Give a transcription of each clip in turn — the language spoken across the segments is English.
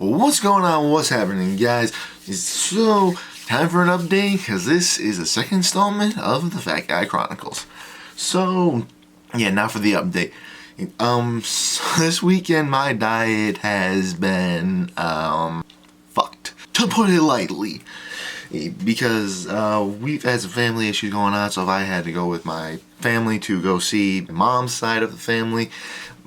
What's going on? What's happening, guys? So, time for an update, because this is the second installment of the Guy Chronicles. So, yeah, now for the update. So this weekend my diet has been, fucked, to put it lightly. Because we've had some family issues going on, so I had to go with my family to go see my mom's side of the family.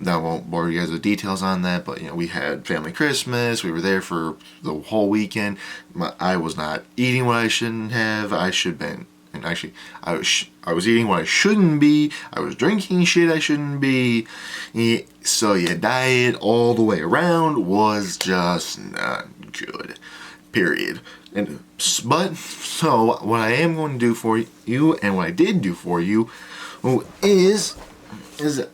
I won't bore you guys with details on that, but we had family Christmas. We were there for the whole weekend. I was not eating what I shouldn't have. I should have been, and actually, I was eating what I shouldn't be. I was drinking shit I shouldn't be. So yeah, diet all the way around was just not good. Period. But so what I am going to do for you, and what I did do for you, is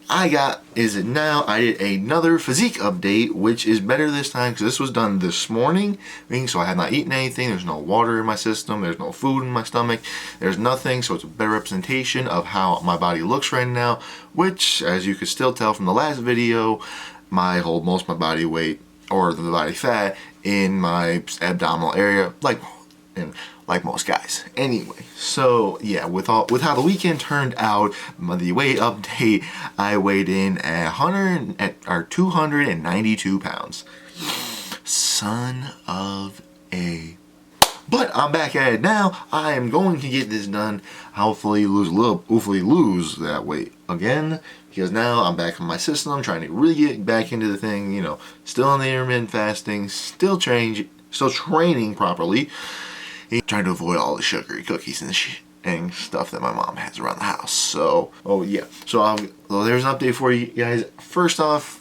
I did another physique update, which is better this time because this was done this morning. So I have not eaten anything. There's no water in my system. There's no food in my stomach. There's nothing. So it's a better representation of how my body looks right now. Which, as you could still tell from the last video, most of my body weight, or the body fat, in my abdominal area, like most guys. Anyway, so yeah, with how the weekend turned out, the weight update, I weighed in at 292 pounds. Son of a. But I'm back at it now. I am going to get this done. Hopefully lose that weight again, because now I'm back in my system. I'm trying to really get back into the thing. Still on the intermittent fasting, still training properly. Trying to avoid all the sugary cookies and stuff that my mom has around the house. So, yeah. So there's an update for you guys. First off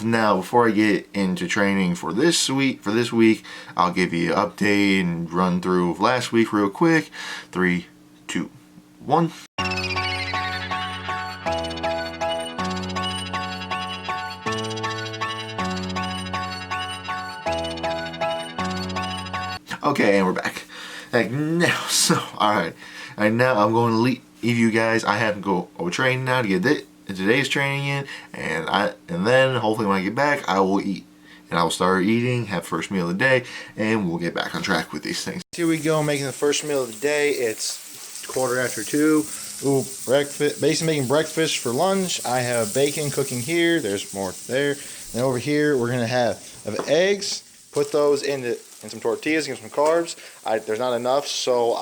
now, before I get into training for this week, I'll give you an update and run through last week real quick. 3, 2, 1. Okay, and we're back. Now, alright, now I'm going to leave you guys. I have to go train now to get today's training in, and then hopefully when I get back, I will eat. And I will start eating, have first meal of the day, and we'll get back on track with these things. Here we go, making the first meal of the day. It's 2:15. Ooh, breakfast. Basically making breakfast for lunch. I have bacon cooking here. There's more there. And over here, we're gonna have eggs. Put those in some tortillas, get some carbs. There's not enough, so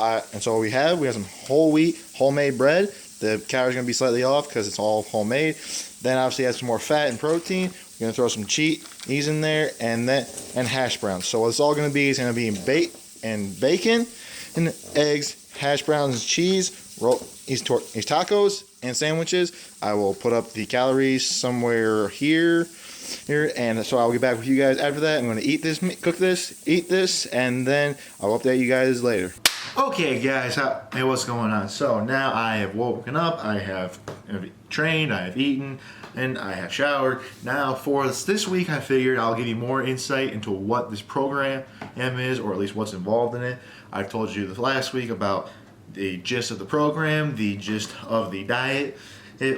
we have some whole wheat, homemade bread. The calories are gonna be slightly off because it's all homemade. Then obviously add some more fat and protein. We're gonna throw some cheese in there, and hash browns. So what it's all gonna be is gonna be bacon and eggs, hash browns and cheese. Roll these tacos and sandwiches. I will put up the calories somewhere here, and so I'll get back with you guys after that. I'm going to eat this, cook this, eat this, and then I'll update you guys later. Okay, guys, hey, what's going on? So now I have woken up, I have trained, I have eaten, and I have showered. Now for this week, I figured I'll give you more insight into what this program is, or at least what's involved in it. I've told you the last week about the gist of the program, the gist of the diet,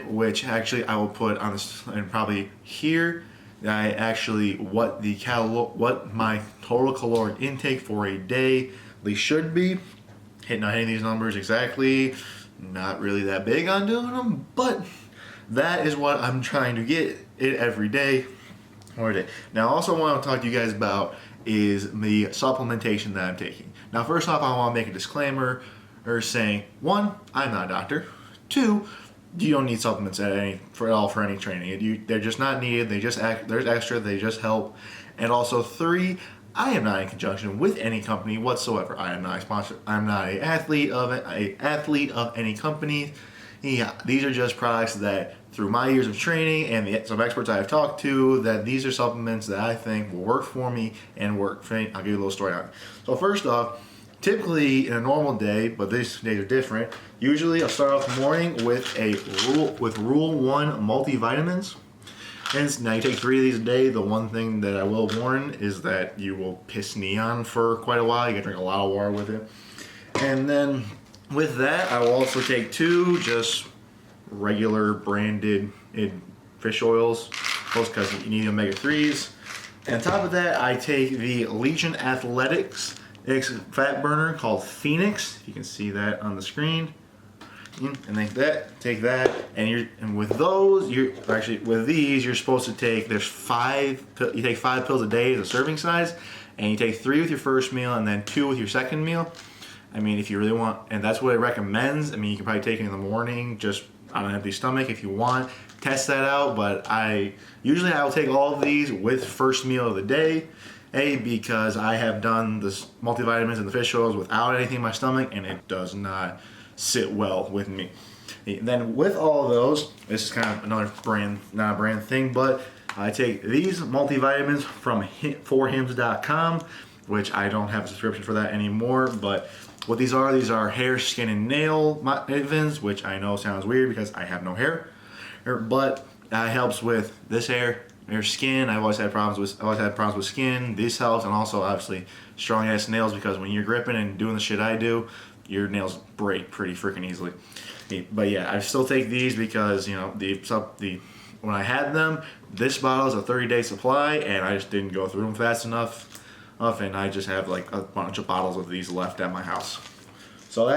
which actually I will put on this, and probably here. What my total caloric intake for a day should be. Not hitting these numbers exactly, not really that big on doing them, but that is what I'm trying to get it every day. Now, also what I want to talk to you guys about is the supplementation that I'm taking. Now, first off, I want to make a disclaimer saying, 1, I'm not a doctor. 2, you don't need supplements for any training. They're just not needed. There's extra. They just help. And also 3, I am not in conjunction with any company whatsoever. I am not a sponsor. I'm not an athlete of any company. Yeah, these are just products that, through my years of training and some experts I have talked to, that these are supplements that I think will work for me and work for me. I'll give you a little story on it. So first off, typically in a normal day, but these days are different. Usually I'll start off the morning with Rule 1 multivitamins. And now you take 3 of these a day. The one thing that I will warn is that you will piss neon for quite a while. You gotta drink a lot of water with it. And then with that, I will also take 2 just regular branded fish oils, both because you need omega-3s. And on top of that, I take the Legion Athletics fat burner called Phoenix. You can see that on the screen. And take that, and with those, with these, you're supposed to take. You take 5 pills a day as a serving size, and you take 3 with your first meal, and then 2 with your second meal. I mean, if you really want, and that's what it recommends. I mean, you can probably take it in the morning, just on an empty stomach if you want. Test that out, but I will take all of these with first meal of the day. Because I have done this multivitamins and the fish oils without anything in my stomach, and it does not sit well with me. Then with all of those, this is kind of another brand, not a brand thing, but I take these multivitamins from forhims.com, which I don't have a subscription for that anymore, but what these are hair, skin, and nail vitamins, which I know sounds weird because I have no hair, but it helps with this hair, skin. I've always had problems with skin. This helps, and also obviously strong ass nails, because when you're gripping and doing the shit I do, your nails break pretty freaking easily. But yeah, I still take these because, you know, when I had them, this bottle is a 30-day supply, and I just didn't go through them fast enough, and I just have like a bunch of bottles of these left at my house. So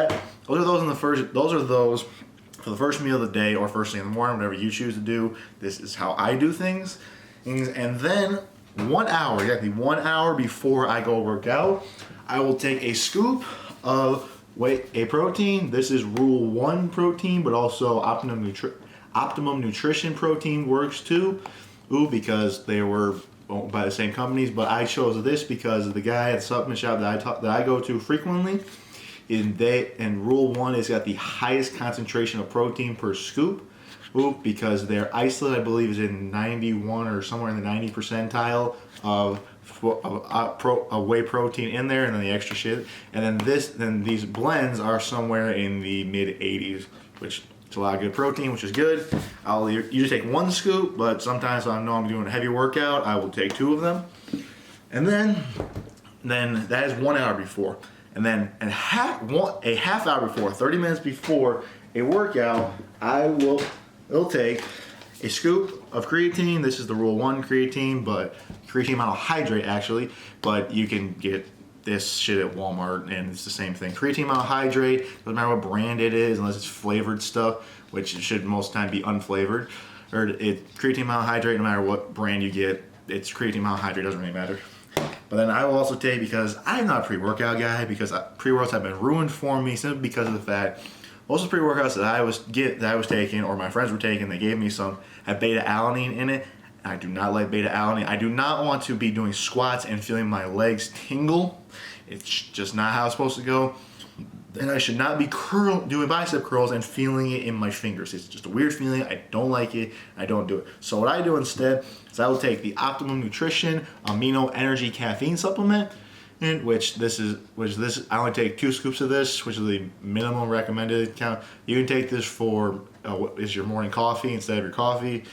those are those for the first meal of the day or first thing in the morning, whatever you choose to do. This is how I do things. And then 1 hour, exactly 1 hour before I go work out, I will take a scoop of a protein. This is Rule 1 protein, but also Optimum Nutrition protein works too. Because they were owned by the same companies, but I chose this because the guy at the supplement shop that I go to frequently, and Rule 1 has got the highest concentration of protein per scoop. Because their isolate, I believe, is in 91 or somewhere in the 90 percentile of whey protein in there, and then the extra shit. And then these blends are somewhere in the mid 80s, which is a lot of good protein, which is good. I'll usually take 1 scoop, but sometimes I know I'm doing a heavy workout, I will take 2 of them. And then that is 1 hour before. And then a half hour before, 30 minutes before a workout, It'll take a scoop of creatine. This is the Rule 1 creatine, but creatine monohydrate actually, but you can get this shit at Walmart and it's the same thing. Creatine monohydrate, doesn't matter what brand it is unless it's flavored stuff, which it should most of the time be unflavored. Creatine monohydrate, no matter what brand you get, it's creatine monohydrate, doesn't really matter. But then I will also take, because I'm not a pre-workout guy, because pre-workouts have been ruined for me simply because of the fact most of the pre-workouts that I was taking, or my friends were taking, they gave me some, had beta-alanine in it. I do not like beta-alanine. I do not want to be doing squats and feeling my legs tingle. It's just not how it's supposed to go. And I should not be doing bicep curls and feeling it in my fingers. It's just a weird feeling. I don't like it. I don't do it. So what I do instead is I will take the Optimum Nutrition Amino Energy Caffeine Supplement, which I only take 2 scoops of this, which is the minimum recommended count. You can take this for what is your morning coffee instead of your coffee,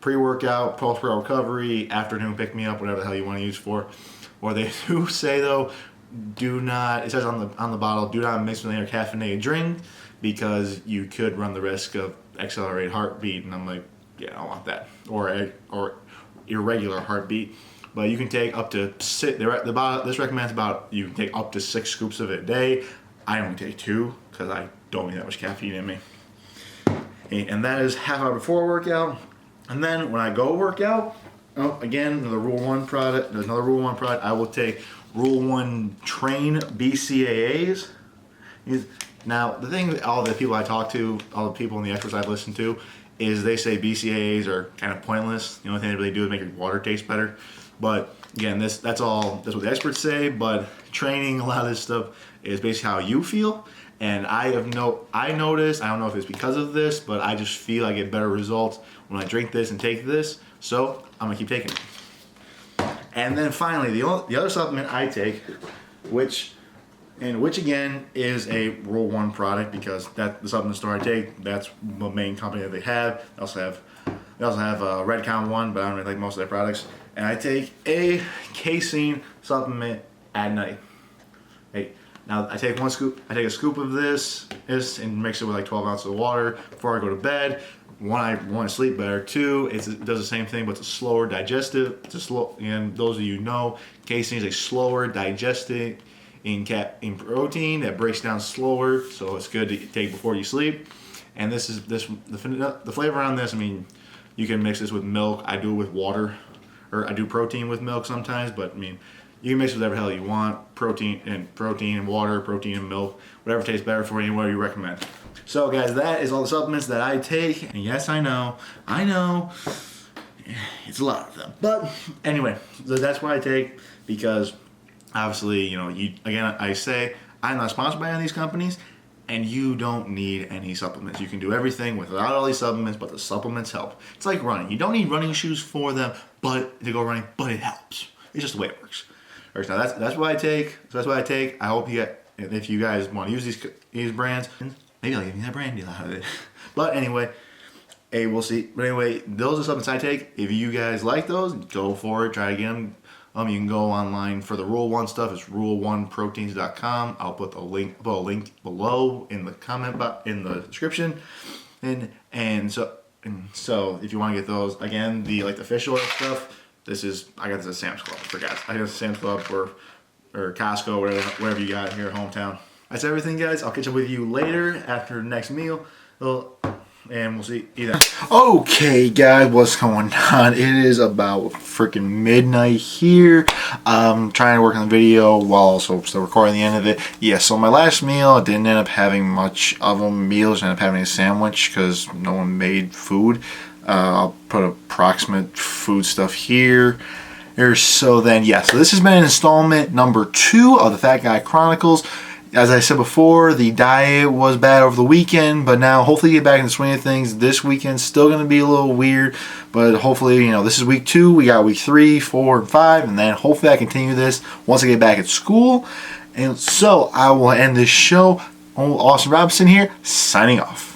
pre-workout, post-workout recovery, afternoon pick-me-up, whatever the hell you want to use for. Or they do say though, do not, it says on the bottle, do not mix with any caffeinated drink, because you could run the risk of accelerated heartbeat. And I'm like, yeah, I don't want that, or irregular heartbeat. But you can take up to this recommends you can take up to 6 scoops of it a day. I only take 2 because I don't need that much caffeine in me. And that is half hour before workout. And then when I go work out, again, another Rule 1 product. There's another Rule 1 product. I will take Rule 1 Train BCAAs. Now, the thing, all the people I talk to, all the people and the experts I've listened to, is they say BCAAs are kind of pointless. The only thing they really do is make your water taste better. But again, that's what the experts say. But training, a lot of this stuff is basically how you feel. And I noticed, I don't know if it's because of this, but I just feel I get better results when I drink this and take this. So I'm gonna keep taking it. And then finally, the other supplement I take, which again is a Rule 1 product, because the supplement store I take, that's the main company that they have. They also have Redcon 1, but I don't really like most of their products. And I take a casein supplement at night. Now I take a scoop of this and mix it with like 12 ounces of water before I go to bed. one, I want to sleep better. Two, it does the same thing, but it's a slower digestive. It's a slow, and those of you know, casein is a slower digesting in protein that breaks down slower, so it's good to take before you sleep. And the flavor on this, I mean, you can mix this with milk. I do it with water, or I do protein with milk sometimes, but I mean, you can mix whatever the hell you want. Protein and water, protein and milk, whatever tastes better for you, whatever you recommend. So guys, that is all the supplements that I take. And yes, I know, it's a lot of them. But anyway, so that's what I take, because obviously, you know, again, I say I'm not sponsored by any of these companies, and you don't need any supplements. You can do everything without all these supplements, but the supplements help. It's like running. You don't need running shoes for them, but to go running, but it helps. It's just the way it works. All right, now that's what I take. So that's what I take. I hope if you guys want to use these brands, maybe I'll give you that brand deal out of it. But anyway, hey, we'll see. But anyway, those are supplements I take. If you guys like those, go for it. Try to get them. You can go online for the Rule 1 stuff. It's rule1proteins.com. I'll put a link below in the in the description. And so if you want to get those, again, the fish oil stuff, I got this at Sam's Club. I got this at Sam's Club or Costco, whatever you got here at hometown. That's everything, guys. I'll catch up with you later after the next meal. And we'll see you then. Okay, guys, what's going on? It is about freaking midnight here. I'm trying to work on the video while also still recording the end of it. Yeah, so my last meal, I didn't end up having much of a meal. I ended up having a sandwich because no one made food. I'll put approximate food stuff here. So then, yeah, so this has been installment number 2 of the Fat Guy Chronicles. As I said before, the diet was bad over the weekend, but now hopefully get back in the swing of things. This weekend's still going to be a little weird, but hopefully, you know, this is week 2. We got week 3, 4, and 5, and then hopefully I continue this once I get back at school. And so I will end this show. Austin Robinson here, signing off.